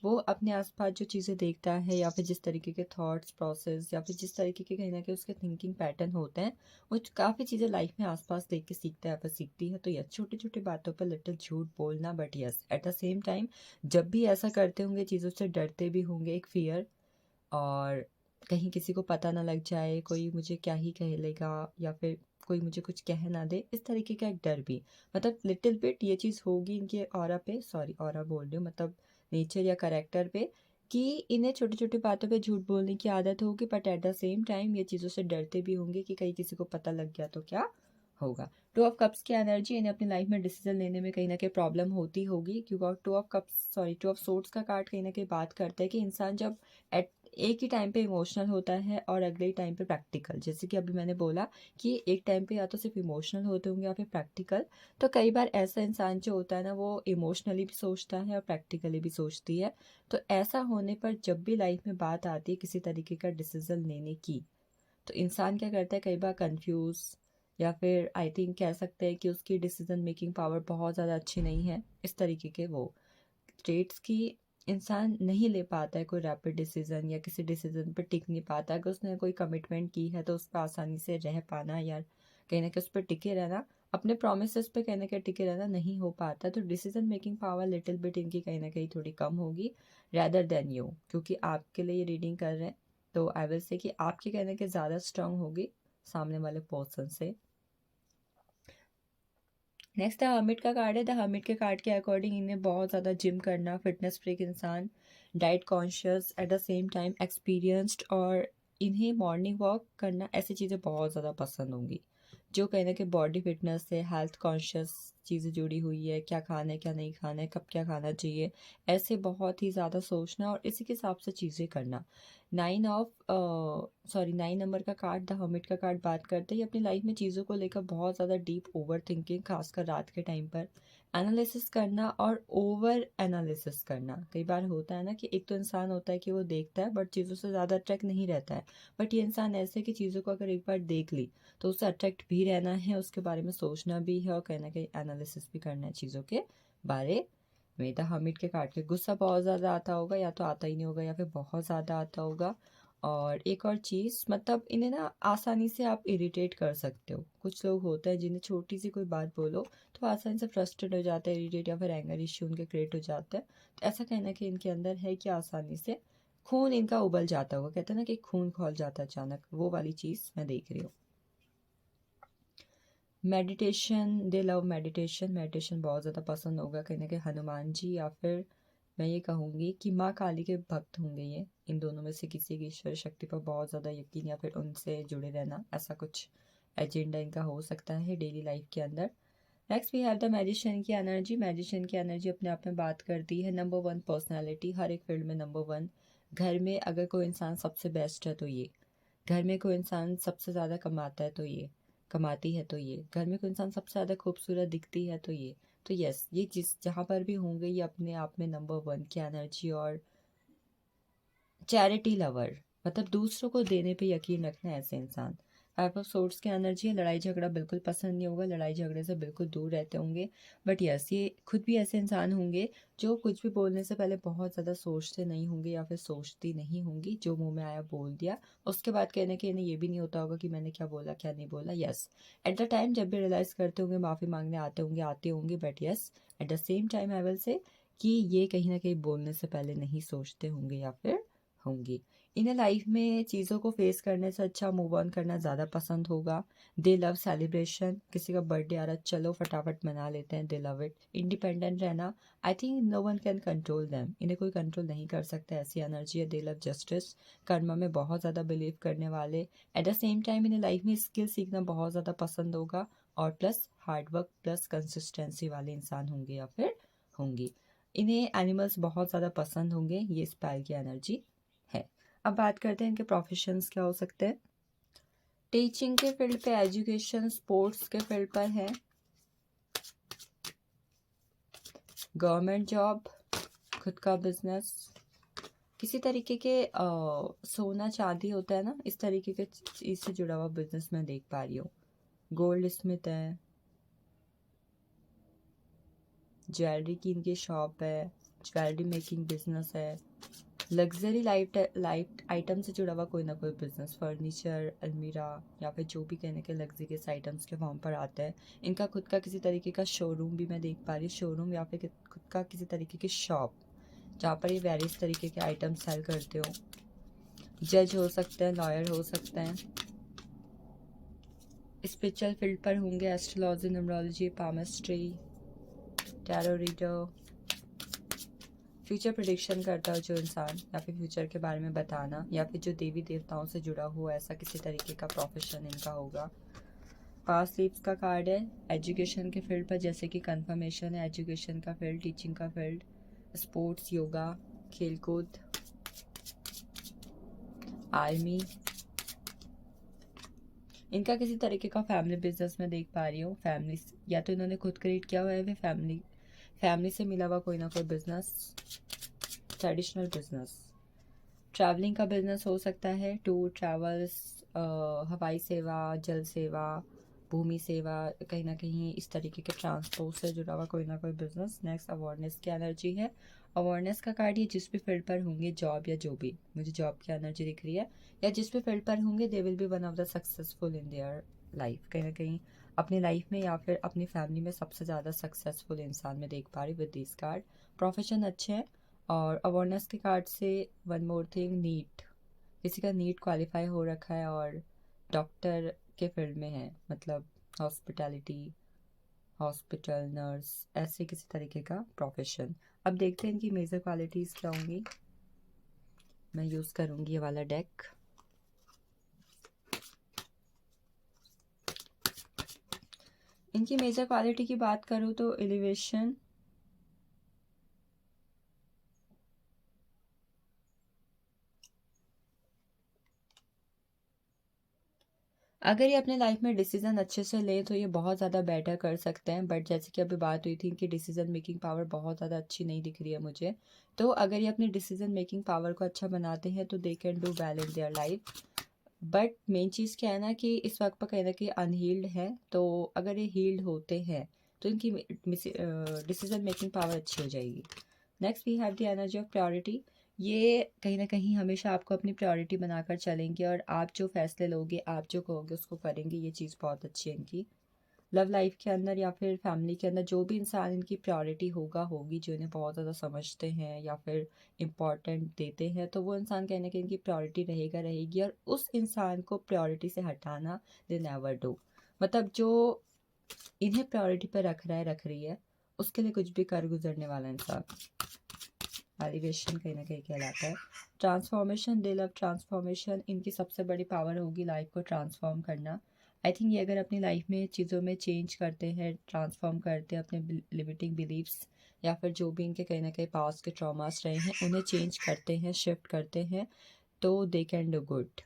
वो अपने आसपास जो चीज़ें देखता है या फिर जिस तरीके के थॉट्स प्रोसेस या फिर जिस तरीके के कहीं ना कहीं उसके थिंकिंग पैटर्न होते हैं, वो काफ़ी चीज़ें लाइफ में आसपास देख के सीखता है या फिर सीखती है। तो यस छोटी छोटी बातों पर लिटिल झूठ बोलना, but yes eight the same time जब भी ऐसा करते होंगे चीज़ों से डरते भी होंगे, एक फियर, और कहीं किसी को पता ना लग जाए, कोई मुझे क्या ही कह लेगा या फिर कोई मुझे कुछ कह ना दे, इस तरीके का एक डर भी, मतलब लिटिल बिट ये चीज़ होगी इनके ऑरा पे, सॉरी ऑरा बोल रही हूँ, मतलब नेचर या करेक्टर पे, कि इन्हें छोटी छोटी बातों पे झूठ बोलने की आदत होगी। But at the same time ये चीज़ों से डरते भी होंगे कि कहीं किसी को पता लग गया तो क्या होगा। टू ऑफ कप्स की एनर्जी, इन्हें अपनी लाइफ में डिसीजन लेने में कहीं ना कहीं प्रॉब्लम होती होगी, क्योंकि to of cups sorry two of swords का कार्ड कहीं ना कहीं बात करता है कि इंसान जब एट एक ही टाइम पे इमोशनल होता है और अगले ही टाइम पे प्रैक्टिकल, जैसे कि अभी मैंने बोला कि एक टाइम पे या तो सिर्फ इमोशनल होते होंगे या फिर प्रैक्टिकल। तो कई बार ऐसा इंसान जो होता है ना वो इमोशनली भी सोचता है और प्रैक्टिकली भी सोचती है। तो ऐसा होने पर जब भी लाइफ में बात आती है किसी तरीके का डिसीजन लेने की, तो इंसान क्या करता है, कई बार कंफ्यूज या फिर आई थिंक कह सकते हैं कि उसकी डिसीजन मेकिंग पावर बहुत ज़्यादा अच्छी नहीं है, इस तरीके के वो ट्रेट्स की इंसान नहीं ले पाता है कोई रैपिड डिसीजन या किसी डिसीजन पर टिक नहीं पाता। अगर उसने कोई कमिटमेंट की है तो उस पर आसानी से रह पाना या कहीं ना कहीं उस पर टिके रहना, अपने प्रोमिस पे कहीं ना कहीं टिके रहना नहीं हो पाता। तो decision making power little bit इनकी कहीं ना कहीं थोड़ी कम होगी रैदर देन यू, क्योंकि आपके लिए ये रीडिंग कर रहे हैं तो आई विल से कि आपकी कहीं ना कहीं ज़्यादा स्ट्रांग होगी सामने वाले पर्सन से। नेक्स्ट द हर्मिट का कार्ड है। द हर्मिट के कार्ड के अकॉर्डिंग इन्हें बहुत ज़्यादा जिम करना, फिटनेस फ्रीक इंसान, diet conscious, eight the same time experienced, और इन्हें मॉर्निंग वॉक करना, ऐसी चीज़ें बहुत ज़्यादा पसंद होंगी जो कहीं ना कहीं बॉडी फिटनेस से हेल्थ कॉन्शियस चीज़ें जुड़ी हुई है, क्या खाना है क्या नहीं खाना है, कब क्या खाना चाहिए, ऐसे बहुत ही ज़्यादा सोचना और इसी के हिसाब से चीज़ें करना। 9 नंबर का कार्ड द हर्मिट का कार्ड बात करते हैं अपनी लाइफ में चीज़ों को लेकर बहुत ज़्यादा डीप ओवर थिंकिंग, खासकर रात के टाइम पर एनालिसिस करना और ओवर एनालिसिस करना। कई बार होता है ना कि एक तो इंसान होता है कि वो देखता है बट चीज़ों से ज़्यादा अट्रैक्ट नहीं रहता है, बट ये इंसान ऐसे कि चीज़ों को अगर एक बार देख ली तो उससे अट्रैक्ट भी रहना है, उसके बारे में सोचना भी है और कहीं ना कहीं एनालिसिस एनालिसिस भी करना है चीज़ों के बारे में। द हर्मिट के कार्ड के गुस्सा बहुत ज़्यादा आता होगा, या तो आता ही नहीं होगा या फिर बहुत ज़्यादा आता होगा। और एक और चीज़, मतलब इन्हें ना आसानी से आप इरिटेट कर सकते हो। कुछ लोग होते हैं जिन्हें छोटी सी कोई बात बोलो तो आसानी से फ्रस्ट्रेट हो जाते हैं, इरिटेट या फिर एंगर इश्यू उनके क्रिएट हो जाते हैं। तो ऐसा कहना कि इनके अंदर है कि आसानी से खून इनका उबल जाता होगा, कहते हैं ना कि खून खौल जाता है अचानक, वो वाली चीज़ मैं देख रही हूँ। मेडिटेशन, दे लव मेडिटेशन, मेडिटेशन बहुत ज़्यादा पसंद होगा कहीं ना कहीं हनुमान जी या फिर मैं ये कहूँगी कि माँ काली के भक्त होंगे ये। इन दोनों में से किसी की ईश्वर शक्ति पर बहुत ज़्यादा यकीन या फिर उनसे जुड़े रहना, ऐसा कुछ एजेंडा इनका हो सकता है डेली लाइफ के अंदर। Next we have the magician की एनर्जी। मैजिशियन की एनर्जी अपने आप में बात करती है नंबर 1 पर्सनालिटी, हर एक फील्ड में नंबर 1। घर में अगर कोई इंसान सबसे बेस्ट है तो ये, घर में कोई इंसान सबसे ज़्यादा कमाता है तो ये, कमाती है तो ये, घर में कोई इंसान सबसे ज़्यादा खूबसूरत दिखती है तो ये। तो यस, ये जिस जहाँ पर भी होंगे ये अपने आप में नंबर 1 की एनर्जी। और चैरिटी लवर, मतलब दूसरों को देने पे यकीन रखना ऐसे इंसान। फाइव ऑफ सोर्ड्स की एनर्जी है, लड़ाई झगड़ा बिल्कुल पसंद नहीं होगा, लड़ाई झगड़े से बिल्कुल दूर रहते होंगे। बट यस, ये खुद भी ऐसे इंसान होंगे जो कुछ भी बोलने से पहले बहुत ज़्यादा सोचते नहीं होंगे या फिर सोचती नहीं होंगी, जो मुंह में आया बोल दिया, उसके बाद कहने के इन्हें ये भी नहीं होता होगा कि मैंने क्या बोला क्या नहीं बोला। यस, एट द टाइम जब भी रियलाइज़ करते होंगे माफ़ी मांगने आते होंगे, but yes eight the same time I will say कि ये कहीं ना कहीं बोलने से पहले नहीं सोचते होंगे या फिर होंगी। इन्हें लाइफ में चीज़ों को फेस करने से अच्छा मूव ऑन करना ज़्यादा पसंद होगा। दे लव सेलिब्रेशन, किसी का बर्थडे आ रहा चलो फटाफट मना लेते हैं, दे लव इट। इंडिपेंडेंट रहना, I think no one can control them, इन्हें कोई कंट्रोल नहीं कर सकता, ऐसी एनर्जी है। दे लव जस्टिस, कर्म में बहुत ज़्यादा बिलीव करने वाले। एट द सेम टाइम इन्हें लाइफ में स्किल सीखना बहुत ज़्यादा पसंद होगा, और प्लस हार्डवर्क प्लस कंसिस्टेंसी वाले इंसान होंगे या फिर होंगी। इन्हें एनिमल्स बहुत ज़्यादा पसंद होंगे, ये स्पाइल की एनर्जी है। अब बात करते हैं इनके प्रोफेशंस क्या हो सकते हैं। टीचिंग के फील्ड पे, एजुकेशन, स्पोर्ट्स के फील्ड पर है, गवर्नमेंट जॉब, खुद का बिजनेस, किसी तरीके के सोना चांदी होता है ना, इस तरीके के चीज से जुड़ा हुआ बिजनेस मैं देख पा रही हूँ। गोल्ड स्मिथ है, ज्वेलरी की इनकी शॉप है, ज्वेलरी मेकिंग बिजनेस है, लग्जरी लाइफ आइटम से जुड़ा हुआ कोई ना कोई बिजनेस, फर्नीचर, अलमीरा या फिर जो भी कहने के लग्जरियस आइटम्स के फॉर्म पर आते हैं। इनका खुद का किसी तरीके का शोरूम भी मैं देख पा रही हूँ, शोरूम या फिर खुद का किसी तरीके की शॉप जहाँ पर ये वेरियस तरीके के आइटम सेल करते हो। जज हो सकते हैं, लॉयर हो सकते हैं, स्पिरिचुअल फील्ड पर होंगे, astrology, numerology, palmistry, tarot reader, future prediction करता हो जो इंसान, या फिर फ्यूचर के बारे में बताना, या फिर जो देवी देवताओं से जुड़ा हुआ ऐसा किसी तरीके का प्रोफेशन इनका होगा। पास्ट लीव्स का कार्ड है, एजुकेशन के फील्ड पर, जैसे कि कंफर्मेशन है, एजुकेशन का फील्ड, टीचिंग का फील्ड, स्पोर्ट्स, योगा, खेलकूद, आर्मी। इनका किसी तरीके का फैमिली बिजनेस में देख पा रही हूँ, फैमिली या तो इन्होंने खुद क्रिएट किया हुआ है, फिर फैमिली से मिला हुआ कोई ना कोई बिजनेस, ट्रेडिशनल बिजनेस। ट्रैवलिंग का बिजनेस हो सकता है, टूर ट्रैवल्स, हवाई सेवा, जल सेवा, भूमि सेवा, कहीं ना कहीं इस तरीके के ट्रांसपोर्ट से जुड़ा हुआ कोई ना कोई बिजनेस। नेक्स्ट अवेयरनेस की एनर्जी है, अवेयरनेस का कार्ड, ये जिस भी फील्ड पर होंगे, जॉब या जो भी, मुझे जॉब की एनर्जी दिख रही है, या जिस भी फील्ड पर होंगे they will be one of the successful in their life, कहीं ना कहीं अपनी लाइफ में या फिर अपनी फैमिली में सबसे ज़्यादा सक्सेसफुल इंसान में देख पा रही विद दिस कार्ड। प्रोफेशन अच्छे हैं। और अवेयरनेस के कार्ड से वन मोर थिंग, नीट, किसी का नीट क्वालिफाई हो रखा है और डॉक्टर के फील्ड में है, मतलब हॉस्पिटैलिटी, हॉस्पिटल, नर्स, ऐसे किसी तरीके का प्रोफेशन। अब देखते हैं इनकी मेजर क्वालिटीज़ क्या होंगी। मैं यूज़ करूँगी ये वाला डेक। इनकी मेजर क्वालिटी की बात करूँ तो एलिवेशन, अगर ये अपने लाइफ में डिसीजन अच्छे से ले तो ये बहुत ज़्यादा बेटर कर सकते हैं, बट जैसे कि अभी बात हुई थी इनकी डिसीजन मेकिंग पावर बहुत ज़्यादा अच्छी नहीं दिख रही है मुझे। तो अगर ये अपनी डिसीजन मेकिंग पावर को अच्छा बनाते हैं तो they can do well in their life. But main चीज़ क्या है ना कि इस वक्त पर कहीं ना कहीं अनहील्ड है, तो अगर ये हील्ड होते हैं तो इनकी डिसीजन मेकिंग पावर अच्छी हो जाएगी। Next we have the energy of priority. ये कहीं ना कहीं हमेशा आपको अपनी प्रायोरिटी बनाकर चलेंगे और आप जो फैसले लोगे, आप जो कहोगे उसको करेंगे। ये चीज़ बहुत अच्छी है इनकी। लव लाइफ के अंदर या फिर फैमिली के अंदर जो भी इंसान इनकी प्रायोरिटी होगी, जो इन्हें बहुत ज़्यादा समझते हैं या फिर इम्पोर्टेंट देते हैं, तो वो इंसान कहीं ना कहीं इनकी प्रायोरिटी रहेगी। और उस इंसान को प्रायोरिटी से हटाना दे नेवर डू। मतलब जो इन्हें प्रायोरिटी पर रख रही है, उसके लिए कुछ भी कर गुजरने वाला इंसान एलिवेशन कहीं ना कहीं कहलाता है। ट्रांसफॉर्मेशन, दे लव ट्रांसफॉर्मेशन। इनकी सबसे बड़ी पावर होगी लाइफ को ट्रांसफॉर्म करना। आई थिंक ये अगर अपनी लाइफ में चीज़ों में चेंज करते हैं, ट्रांसफॉर्म करते हैं अपने लिमिटिंग बिलीव्स या फिर जो भी इनके कहीं ना कहीं पास्ट के ट्रॉमास रहे हैं, उन्हें चेंज करते हैं, शिफ्ट करते हैं, तो they can do good.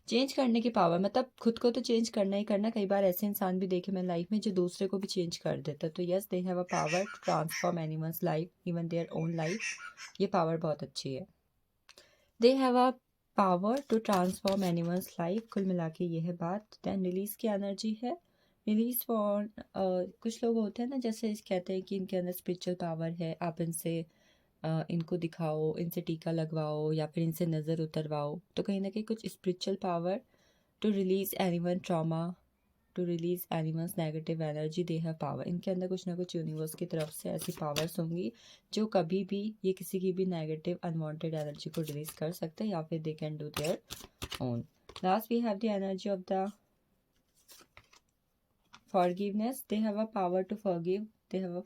Change करने की पावर, मतलब खुद को तो चेंज करना ही करना। कई बार ऐसे इंसान भी देखे मैंने लाइफ में जो दूसरे को भी चेंज कर देता है। तो yes, they have a power to transform animals life, even their own life. ये पावर बहुत अच्छी है। They have a power to transform animals life. कुल मिला के ये है बात। देन रिलीज की एनर्जी है। रिलीज फॉर कुछ लोग होते हैं ना, जैसे कहते हैं कि इनके अंदर स्पिरिचुअल पावर है, आप इनसे इनको दिखाओ, इनसे टीका लगवाओ या फिर इनसे नज़र उतरवाओ। तो कहीं ना कहीं कुछ spiritual power to release animal trauma, to release animals negative energy, they have power. इनके अंदर कुछ ना कुछ यूनिवर्स की तरफ से ऐसी पावर्स होंगी जो कभी भी ये किसी की भी नेगेटिव अनवांटेड एनर्जी को रिलीज कर सकते हैं या फिर they can do their own. Last we have the energy of the forgiveness. They have a power to forgive, they have a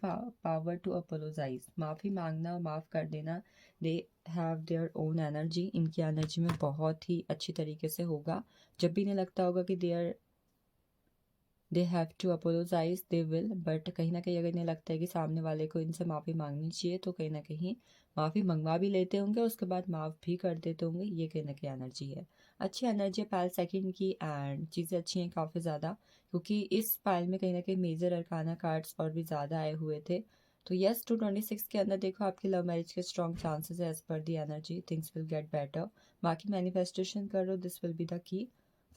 power to apologise. माफ़ी मांगना और माफ़ कर देना, they have their own energy. इनकी एनर्जी में बहुत ही अच्छी तरीके से होगा। जब भी इन्हें लगता होगा कि they have to apologise, they will. But कहीं ना कहीं अगर इन्हें लगता है कि सामने वाले को इनसे माफ़ी मांगनी चाहिए, तो कहीं ना कहीं माफ़ी मंगवा भी लेते होंगे, उसके बाद माफ़ भी कर देते होंगे। ये कहीं ना कहीं एनर्जी है, अच्छी एनर्जी है पायल सेकंड की। एंड चीज़ें अच्छी हैं काफ़ी ज़्यादा, क्योंकि इस पायल में कहीं ना कहीं मेजर अरकाना कार्ड्स और भी ज़्यादा आए हुए थे। तो यस, 226 के अंदर देखो आपकी लव मैरिज के स्ट्रॉन्ग चांसेस है। एज पर the energy things will get better. बाकी मैनिफेस्टेशन करो, this will be the key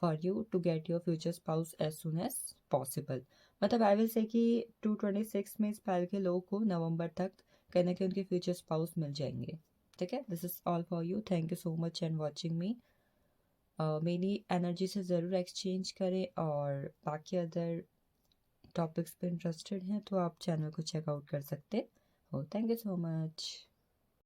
for you to get your future spouse as soon as possible। मतलब आई विल से कि 226 में इस पायल के लोगों को नवंबर तक कहीं ना कहीं उनके फ्यूचर स्पाउस मिल जाएंगे। ठीक है, this is all for you. Thank you so much and watching मी। मेरी एनर्जी से ज़रूर एक्सचेंज करें, और बाकी अदर टॉपिक्स पे इंटरेस्टेड हैं तो आप चैनल को चेकआउट कर सकते हो। Thank you so much.